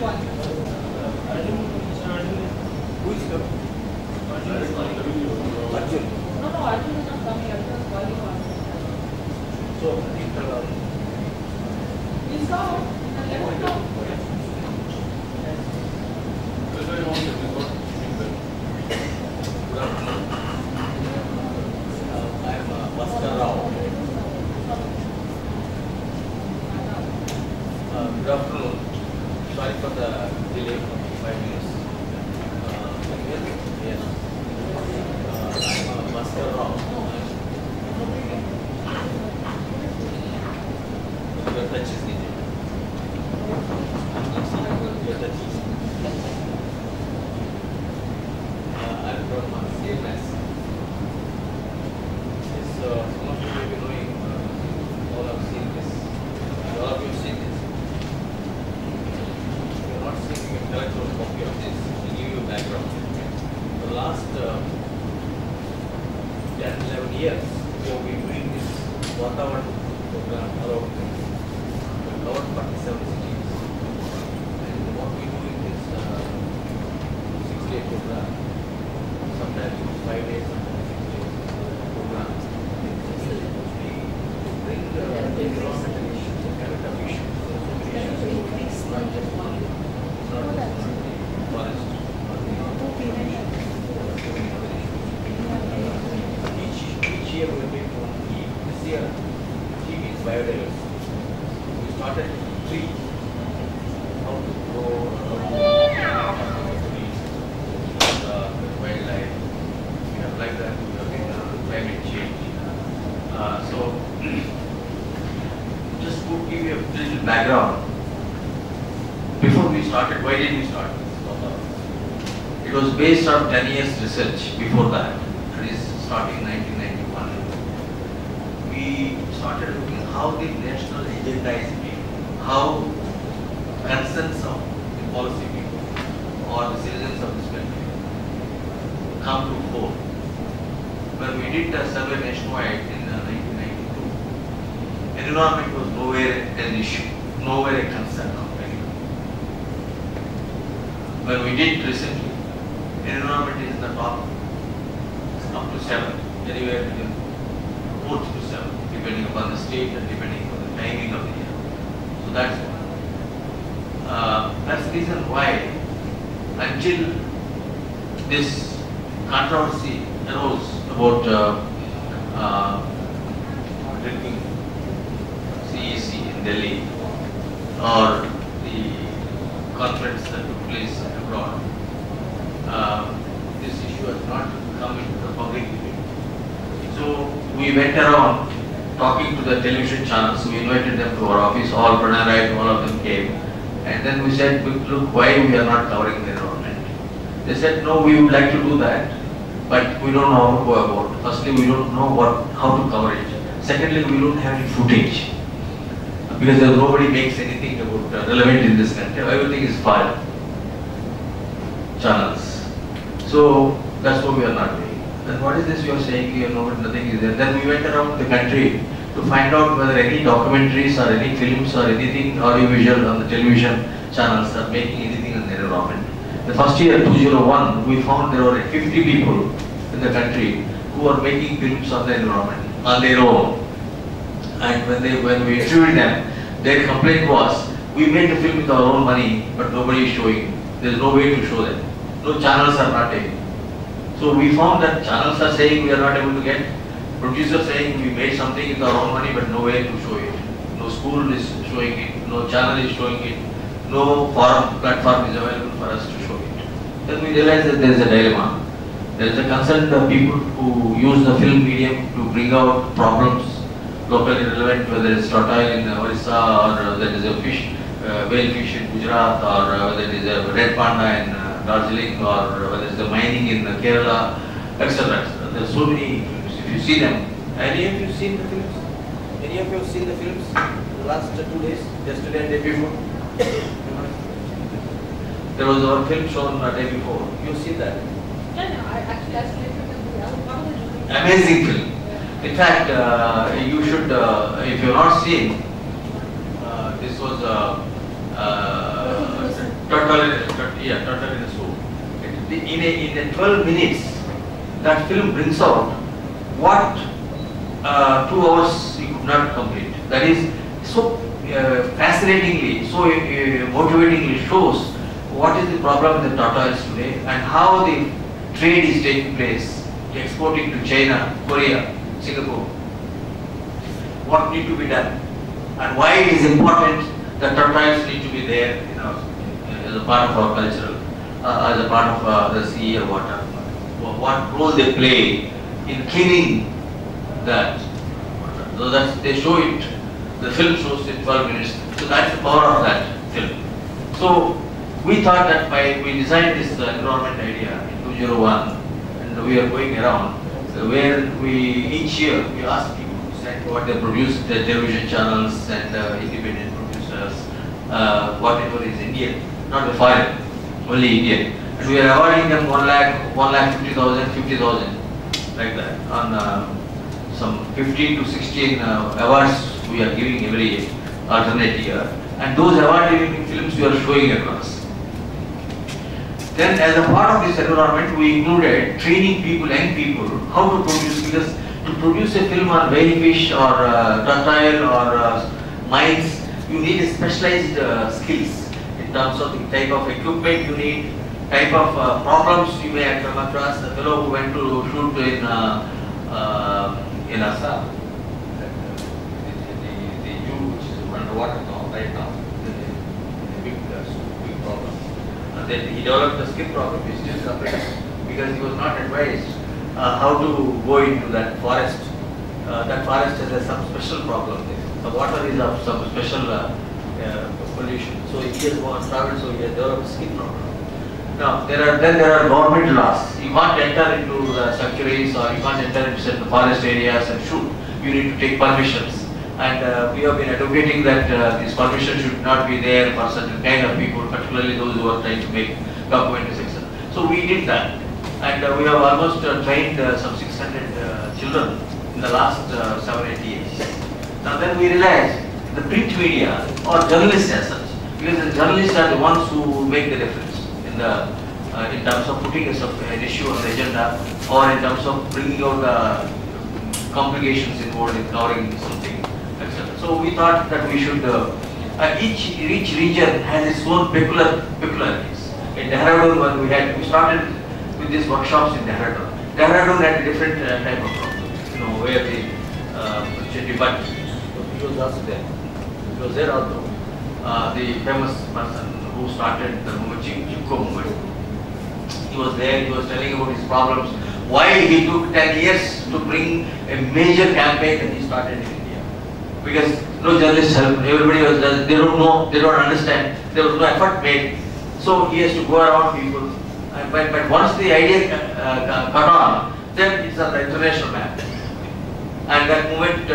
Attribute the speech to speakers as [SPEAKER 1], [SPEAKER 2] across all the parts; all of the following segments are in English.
[SPEAKER 1] Who is coming? Arjun.
[SPEAKER 2] No, Arjun is not coming. Arjun is calling on.
[SPEAKER 1] So,
[SPEAKER 2] We saw and let us know.
[SPEAKER 1] I am Bhaskar Rao. Good afternoon. Sorry for the delay for 5 minutes. Yes. I am Bhaskar Rao. Your touch is needed. Your touch is I am from CMS. Yes, some of you may be knowing, all have seen this. All of you have seen this. If you are not seeing, you can collect a copy of this. To give you a background. For the last 10, 11 years, we have been doing this Vatavaran program around the covered 47 cities. And what we do in this 6-day program, sometimes it's 5 days, sometimes 6 days program. We bring the environmental issues, the kind of issues, it's not just one, it's not just the forest, or the each year we make one theme. This year, theme is biodiversity. We started with tree, how to grow, how to trees, wildlife. We have like that, we have in climate change. So, just to give you a little background. Before we started, why did we start this? It was based on 10 years research before that. That is starting 1991. We started looking how the national agenda is being, how concerns of the policy people or the citizens of this country come to fore. When we did a survey nationwide in 1992, environment was nowhere an issue, nowhere a concern of anyone. When we did recently, environment is in the top, up to 7, anywhere between 4th to 7, depending upon the state and depending on the timing of the year. So that's one. That's the reason why, until this controversy arose about drinking CEC in Delhi or the conference that took place abroad, this issue has not come into the public debate. So we went around talking to the television channels. We invited them to our office. All Pranay Rai and all of them came. And then we said, look, why we are not covering the environment? They said, no, we would like to do that, but we don't know how to go about. Firstly, we don't know how to cover it. Secondly, we don't have any footage. Because nobody makes anything about relevant in this country. Everything is filed. Channels. So that's what we are not doing. Then what is this you are saying? You know, nothing is there. Then we went around the country to find out whether any documentaries or any films or anything audiovisual on the television channels are making anything on the environment. The first year, 2001, we found there were 50 people in the country who are making films on the environment on their own. And when we interviewed them, their complaint was, we made the film with our own money, but nobody is showing. There is no way to show them. No channels are not taking. So we found that channels are saying we are not able to get, producers saying we made something with our own money, but no way to show it. No school is showing it, no channel is showing it, no forum platform is available for us to show it. Then we realized that there is a dilemma. There is a concern of people who use the film medium to bring out problems locally relevant, whether it's tortoise in Orissa or there is a fish, whale fish in Gujarat, or whether it is a red panda in Darjeeling, or whether it's the mining in Kerala, etc. There are so many films. If you see them, any of you seen the films? Any of you have seen the films the last 2 days, yesterday and day before? There was our film shown the day before. You see that?
[SPEAKER 2] Yeah, I actually
[SPEAKER 1] amazing film. In fact, you should, if you have not seen, this was 30 Turtle in a Soup. In 12 minutes, that film brings out what 2 hours you could not complete. That is so fascinatingly, so motivatingly shows what is the problem with the tortoise today and how the trade is taking place, exporting to China, Korea, Singapore. What need to be done and why it is important that tortoise need to be there, as a part of our culture, as a part of the sea or water. What role they play in cleaning that. So that they show it. The film shows in 12 minutes. So that's the power of that film. So we thought that we designed this environment idea in 2001, and we are going around where each year we ask people to send what they produce, the television channels and independent producers, whatever is Indian, not the foreign, only Indian. And we are awarding them 1,50,000, 50,000, like that, on some 15 to 16 awards we are giving every alternate year. And those award-winning films we are showing across. Then as a part of this environment, we included training people, young people, how to produce, because to produce a film on whale fish or tortoise or mines, you need specialized skills in terms of the type of equipment you need, type of problems you may have come across. The fellow who went to shoot in Assam, the zoo which is underwater now, right now, the big problem. Then he developed a skin problem, he still suffering because he was not advised how to go into that forest. That forest has some special problem there. The water is of some special pollution. So he has traveled, so he has developed a skin problem. Now, there are government laws. You can't enter into sanctuaries or you can't enter into certain forest areas and shoot. You need to take permissions. And we have been advocating that this permission should not be there for certain kind of people, particularly those who are trying to make documentaries, etc. So we did that. And we have almost trained some 600 children in the last 7-8 years. Now then we realized the print media or journalists as such, because the journalists are the ones who make the difference in terms of putting an issue on the agenda or in terms of bringing out complications involved in covering something, etc. So we thought that we should, each region has its own peculiarities. In Dehradun, when we started with these workshops in Dehradun. Dehradun had a different type of problem, where the Chetty Bhatt, he was also there. He was there also. The famous person who started the movement, Chipko movement. He was there, he was telling about his problems, why he took 10 years to bring a major campaign that he started in India. Because no journalists helped, everybody was, they don't know, they don't understand, there was no effort made. So he has to go around people. But once the idea got on, then it's on the international map. And that movement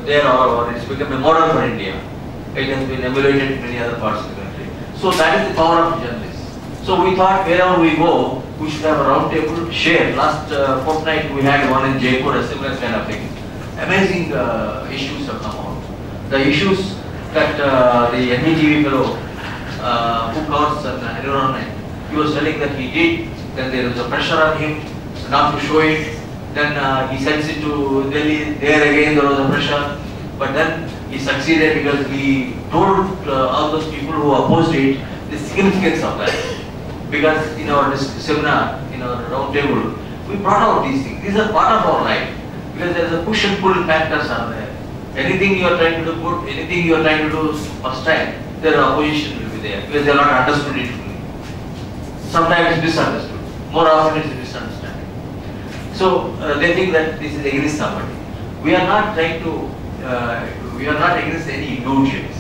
[SPEAKER 1] there it's become a model for India. It has been emulated in many other parts of the country. So that is the power of journalists. So we thought wherever we go, we should have a round table to share. Last fortnight we had one in Jaipur, a similar kind of thing. Amazing issues have come out. The issues that the NDTV fellow who covers an environment, he was telling that he did, then there was a pressure on him not to show it. Then he sends it to Delhi, there again there was a pressure. But then he succeeded because he told all those people who opposed it the significance of that. Because in our seminar, in our round table, we brought out these things. These are part of our life. Because there is a push and pull factors are there. Anything you are trying to do good, anything you are trying to do first time, their opposition will be there. Because they are not understood it fully. Sometimes it's misunderstood. More often it's misunderstanding. So they think that this is against somebody. We are not trying to, we are not against any illusions.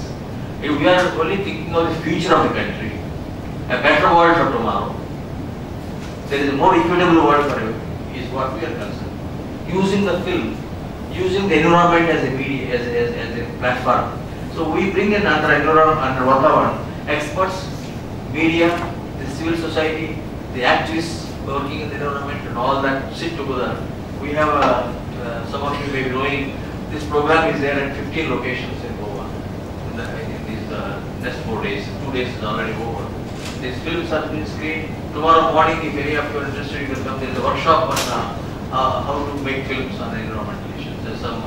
[SPEAKER 1] We are only thinking of the future of the country. A better world for tomorrow. There is a more equitable world for you, is what we are concerned. Using the film, using the environment as a media, as a platform. So we bring in under Vathavan experts, media, the civil society, the activists working in the environment and all that sit together. We have some of you may be knowing this program is there at 15 locations in Goa in these next 4 days. 2 days is already over. These films are being screened. Tomorrow morning, if any of you are interested, you can come. There is a workshop on how to make films on environmental issues. There's some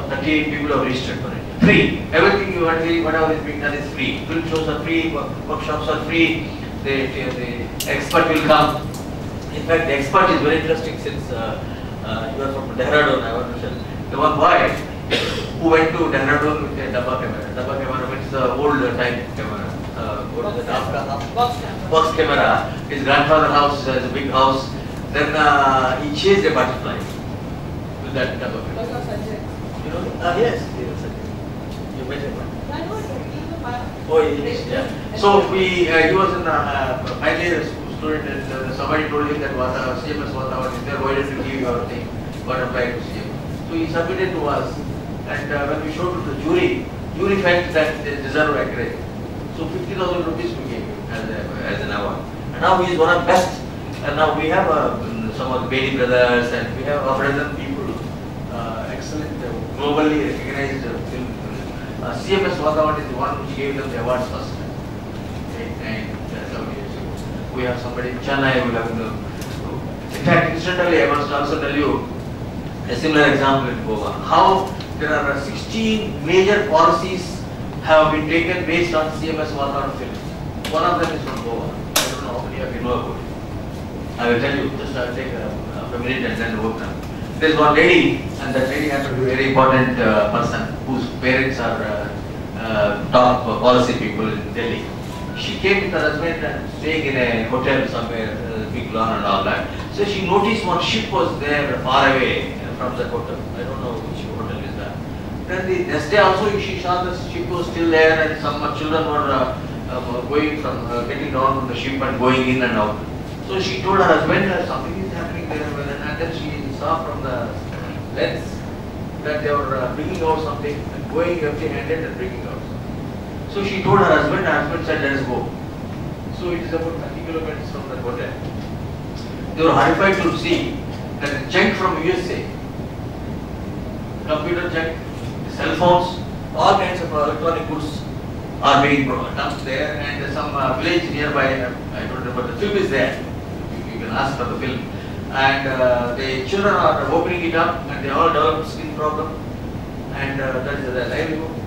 [SPEAKER 1] 38 people have registered for it. Free. Everything you want, whatever is being done is free. Film shows are free. Workshops are free. The expert will come. In fact, the expert is very interesting since you are from Dehradun. I want to tell the one boy who went to Dehradun with a Dabba camera. Dabba camera means the old type camera. What is it?
[SPEAKER 2] Box camera.
[SPEAKER 1] Box camera. His grandfather's house has a big house. Then he chased a butterfly with that Dabba camera.
[SPEAKER 2] Because of subject.
[SPEAKER 1] You know? Yes. You met him.
[SPEAKER 2] I know it. He's a fire.
[SPEAKER 1] Oh, yes. Yeah. So he was in final year student, and somebody told him that CMS Vatavaran is there. Why don't you give your thing, butterfly to CM? So he submitted to us, and when we showed to the jury felt that they deserve a grade. So 50,000 rupees we gave him as an award. And now he is one of the best. And now we have some of the Bailey brothers, and we have a dozen people, excellent, globally recognized film. CMS Vatavaran is the one which gave them the awards first. And 7 years ago. We have somebody in Chennai, we have in fact, incidentally, I must also tell you a similar example in Goa. How there are 16 major policies have been taken based on CMS Vatavaran films. One of them is from Goa. I don't know how many of you know about it. I will tell you, just I will take a minute and then work on. There is one lady, and that lady happens to be a very important person whose parents are top policy people in Delhi. She came with her husband and staying in a hotel somewhere, big lawn and all that. So she noticed one ship was there far away from the hotel. I don't know which hotel is that. Then the next day also she saw the ship was still there, and some children were going from getting down from the ship and going in and out. So she told her husband that something is happening there, and then she saw from the lens that they were bringing out something and going empty-handed and bringing out something. So she told her husband said, let us go. So it is about 30 kilometers from the hotel. They were horrified to see that the junk from USA, computer junk, cell phones, all kinds of electronic goods are being dumped there, and some village nearby, I don't remember, the film is there. You can ask for the film. And the children are opening it up, and they all develop skin problem, and that is their livelihood.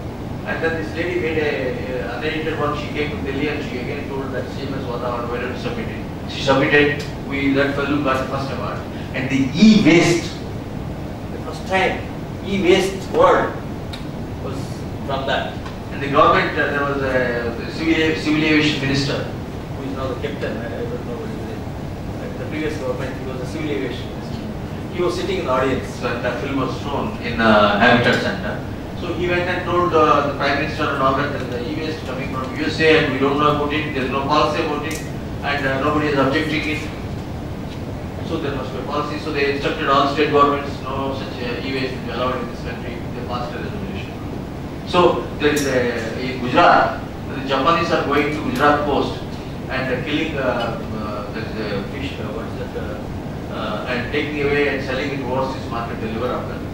[SPEAKER 1] And then this lady made a unedited one. She came to Delhi and she again told that CMS Vatavaran why don't you submit it. She submitted. That fellow got the first award. And the e-waste, the first time e-waste word was from that. And the government, there was a civil aviation minister who is now the captain. I don't know what his name. The previous government, he was a civil aviation minister. He was sitting in the audience when that film was shown in Habitat Center. So he went and told the Prime Minister and all that the e-waste coming from USA and we don't know about it, there is no policy about it, and nobody is objecting it. So there must be a policy. So they instructed all state governments, no such e-waste to be allowed in this country. They passed a resolution. So there is in Gujarat, the Japanese are going to Gujarat coast and killing there is a fish, what is that, and taking away and selling it overseas market, the liver of them.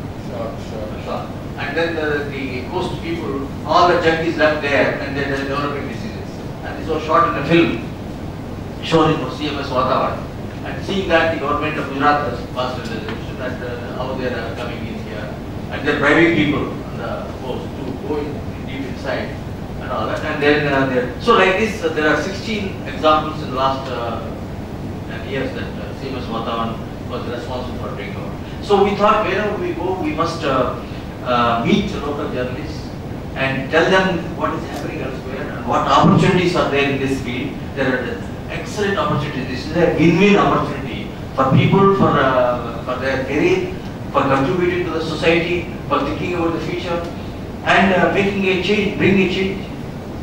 [SPEAKER 1] Sure. And then the coast people, all the junk is left there and they are developing diseases. And this was shot in a film, shown in CMS Vatavaran. And seeing that, the government of Gujarat has passed a resolution that how they are coming in here. And they are bribing people on the coast to go in deep inside and all that. And then, so like this, there are 16 examples in the last 10 years that CMS Vatavaran was responsible for bringing out. So we thought wherever we go, we must meet local journalists and tell them what is happening elsewhere and what opportunities are there in this field. There are excellent opportunities. This is a win-win opportunity for people, for their career, for contributing to the society, for thinking about the future, and making a change, bringing a change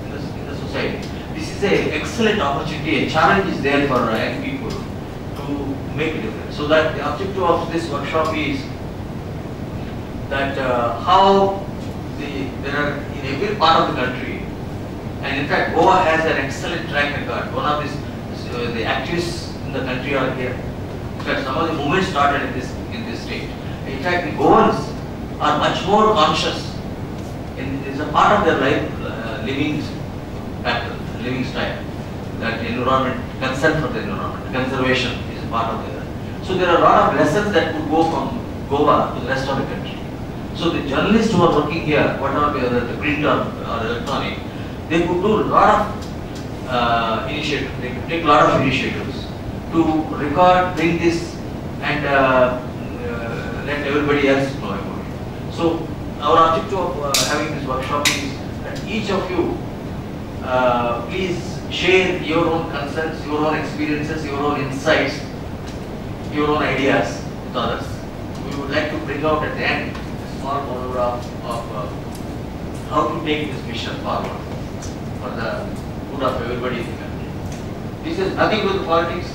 [SPEAKER 1] in the society. This is an excellent opportunity. A challenge is there for young people to make a difference. So that the objective of this workshop is that how there are in every part of the country, and in fact Goa has an excellent track record. One of the activists in the country are here. In fact, some of the movements started in this state. In fact, the Goans are much more conscious. It's a part of their life, living pattern, living style. that environment, concern for the environment, conservation is a part of it. So there are a lot of lessons that could go from Goa to the rest of the country. So the journalists who are working here, whatever whether the print or electronic, they could do a lot of initiatives, they could take a lot of initiatives to record, bring this and let everybody else know about it. So our objective of having this workshop is that each of you please share your own concerns, your own experiences, your own insights, your own ideas with others. We would like to bring out at the end a small monograph of how to take this mission forward for the good of everybody in the country. This is nothing with politics.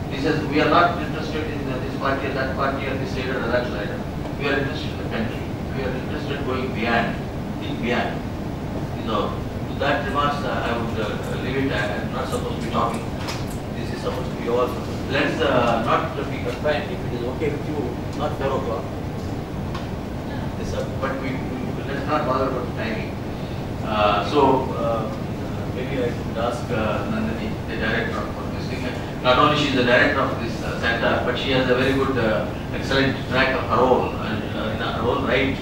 [SPEAKER 1] This is, we are not interested in this party or that party or this leader or that leader. We are interested in the country. We are interested in going beyond, think beyond. So, to that remarks, I would leave it. I am not supposed to be talking. This is supposed to be all. Let's not be confined. If it is okay with you, not 4 o'clock. Yes, but let's not bother about the timing. Maybe I should ask Nandini, the director of this thing. Not only she is the director of this center, but she has a very good, excellent track of her own, in her own right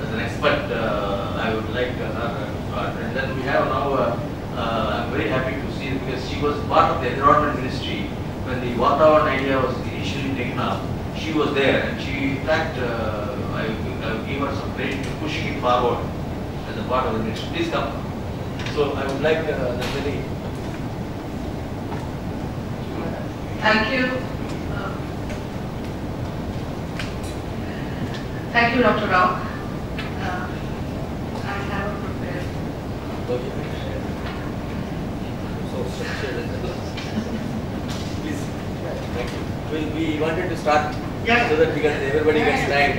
[SPEAKER 1] as an expert. I would like her. And then we have now. I'm very happy to see because she was part of the environment ministry when the Vatavaran idea was initially taken up. She was there, and she, in fact, I gave her some credit to pushing it forward as a part of the ministry. Please come. So I would like Nandini.
[SPEAKER 3] Thank you. Thank you, Dr. Rao. I have a prepared.
[SPEAKER 1] Please. Thank you. We wanted to start
[SPEAKER 3] Yeah.
[SPEAKER 1] so that because everybody gets time.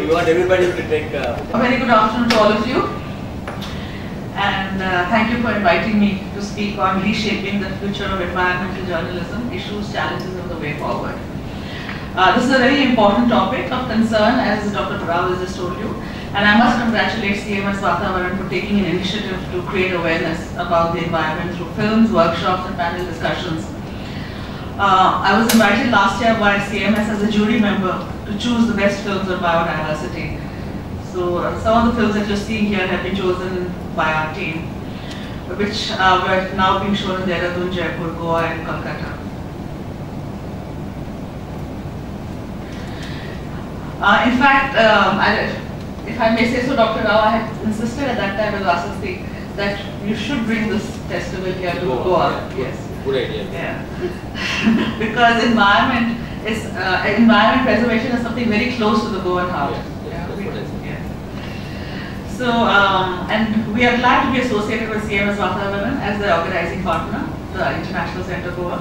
[SPEAKER 1] We want everybody to take.
[SPEAKER 3] A very good afternoon to all of you. And thank you for inviting me to speak on reshaping the future of environmental journalism, issues, challenges, and the way forward. This is a very important topic of concern, as Dr. Rao has just told you. And I must congratulate CMS Vatavaran for taking an initiative to create awareness about the environment through films, workshops, and panel discussions. I was invited last year by CMS as a jury member to choose the best films on biodiversity. So some of the films that you're seeing here have been chosen by our team, which were now being shown in Dehradun, Jaipur, Goa, and Kolkata. In fact, if I may say so, Dr. Rao, I had insisted at that time with Vasasti that you should bring this festival here to Goa. Yes.
[SPEAKER 1] Good idea.
[SPEAKER 3] Yeah. Because environment preservation is something very close to the Goan heart. So, and we are glad to be associated with CMS Vatavaran as the organizing partner, the International Centre Goa.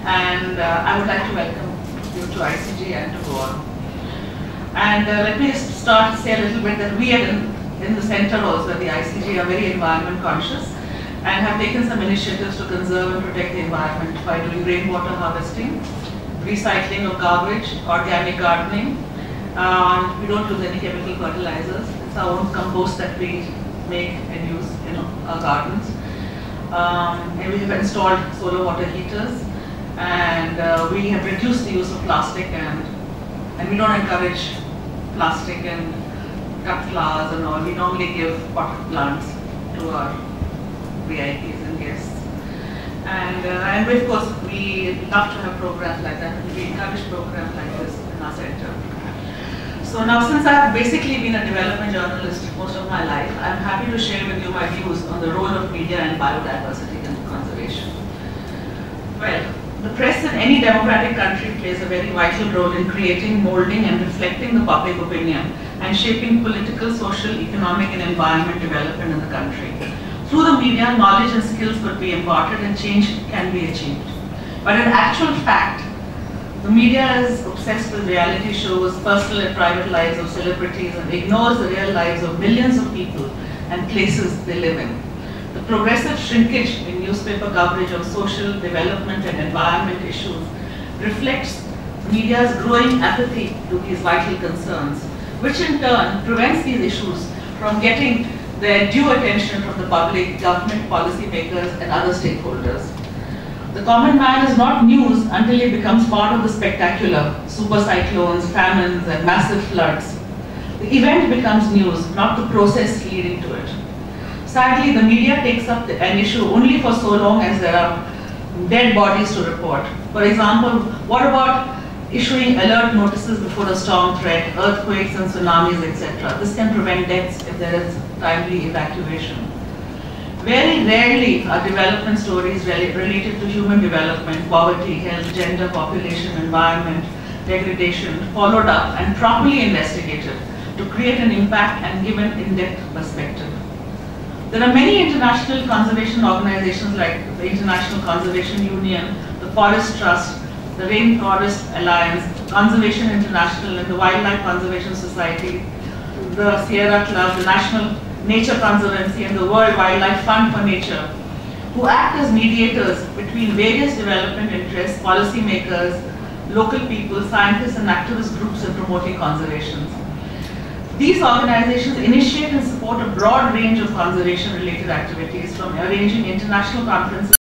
[SPEAKER 3] And I would like to welcome you to ICG and to Goa. And let me just start to say a little bit that we are in the centre also, the ICG, are very environment conscious and have taken some initiatives to conserve and protect the environment by doing rainwater harvesting, recycling of garbage, organic gardening. We don't use any chemical fertilizers. It's our own compost that we make and use in our gardens. And we have installed solar water heaters, and we have reduced the use of plastic, and we don't encourage plastic and cut flowers and all. We normally give potted plants to our VIPs and guests. And we, of course, we love to have programs like that. We encourage programs like this in our center. So now, since I've basically been a development journalist most of my life, I'm happy to share with you my views on the role of media and biodiversity and conservation. Well, the press in any democratic country plays a very vital role in creating, molding, and reflecting the public opinion and shaping political, social, economic, and environment development in the country. Through the media, knowledge and skills could be imparted and change can be achieved. But in actual fact, the media is obsessed with reality shows, personal and private lives of celebrities, and ignores the real lives of millions of people and places they live in. The progressive shrinkage in newspaper coverage of social development and environment issues reflects media's growing apathy to these vital concerns, which in turn prevents these issues from getting their due attention from the public, government, policymakers, and other stakeholders. The common man is not news until he becomes part of the spectacular, super cyclones, famines, and massive floods. The event becomes news, not the process leading to it. Sadly, the media takes up an issue only for so long as there are dead bodies to report. For example, what about issuing alert notices before a storm threat, earthquakes and tsunamis, etc. This can prevent deaths if there is timely evacuation. Very rarely are development stories related to human development, poverty, health, gender, population, environment, degradation followed up and properly investigated to create an impact and give an in-depth perspective. There are many international conservation organizations like the International Conservation Union, the Forest Trust, the Rainforest Alliance, Conservation International and the Wildlife Conservation Society, the Sierra Club, the National Nature Conservancy and the World Wildlife Fund for Nature, who act as mediators between various development interests, policymakers, local people, scientists and activist groups in promoting conservation. These organizations initiate and support a broad range of conservation-related activities, from arranging international conferences